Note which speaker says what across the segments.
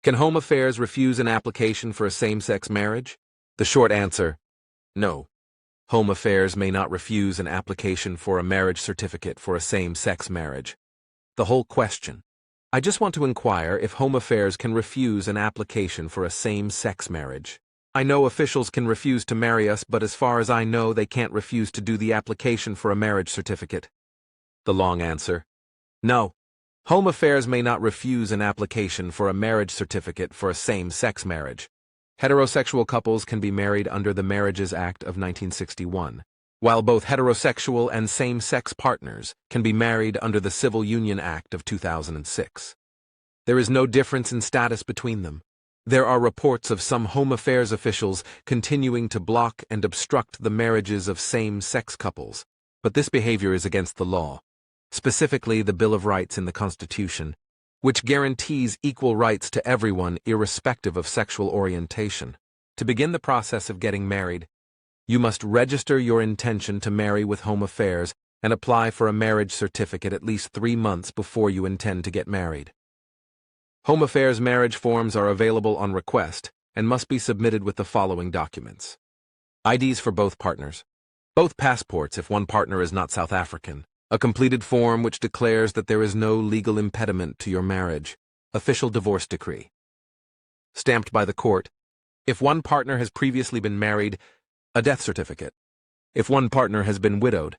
Speaker 1: Can Home Affairs refuse an application for a same-sex marriage? The short answer, no. Home Affairs may not refuse an application for a marriage certificate for a same-sex marriage. The whole question. I just want to inquire if Home Affairs can refuse an application for a same-sex marriage. I know officials can refuse to marry us, but as far as I know, they can't refuse to do the application for a marriage certificate. The long answer, no. Home Affairs may not refuse an application for a marriage certificate for a same-sex marriage. Heterosexual couples can be married under the Marriages Act of 1961, while both heterosexual and same-sex partners can be married under the Civil Union Act of 2006. There is no difference in status between them. There are reports of some Home Affairs officials continuing to block and obstruct the marriages of same-sex couples, but this behavior is against the law, specifically the Bill of Rights in the Constitution, which guarantees equal rights to everyone irrespective of sexual orientation. To begin the process of getting married, you must register your intention to marry with Home Affairs and apply for a marriage certificate at least 3 months before you intend to get married. Home Affairs marriage forms are available on request and must be submitted with the following documents: IDs for both partners, both passports if one partner is not South African, a completed form which declares that there is no legal impediment to your marriage, official divorce decree, stamped by the court. If one partner has previously been married, a death certificate. If one partner has been widowed,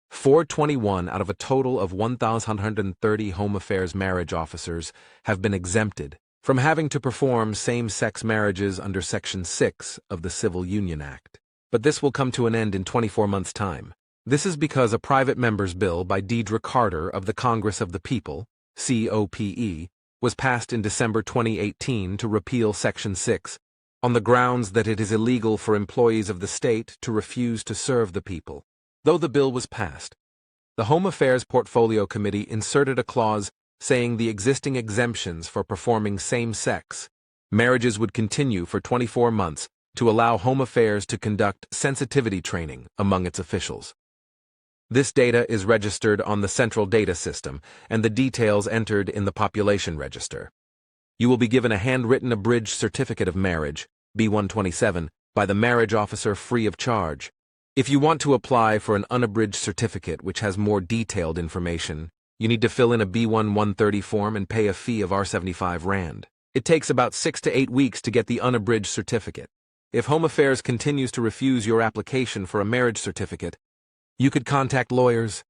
Speaker 1: 421 out of a total of 1,130 Home Affairs marriage officers have been exempted from having to perform same-sex marriages under Section 6 of the Civil Union Act. But this will come to an end in 24 months' time. This is because a private member's bill by Deidre Carter of the Congress of the People, COPE, was passed in December 2018 to repeal Section 6 on the grounds that it is illegal for employees of the state to refuse to serve the people. Though the bill was passed, the Home Affairs Portfolio Committee inserted a clause saying the existing exemptions for performing same-sex marriages would continue for 24 months to allow Home Affairs to conduct sensitivity training among its officials. This data is registered on the Central Data System and the details entered in the Population Register. You will be given a handwritten abridged certificate of marriage, B-127, by the marriage officer free of charge. If you want to apply for an unabridged certificate which has more detailed information, you need to fill in a B-130 form and pay a fee of R75 It takes about 6 to 8 weeks to get the unabridged certificate. If Home Affairs continues to refuse your application for a marriage certificate, you could contact lawyers,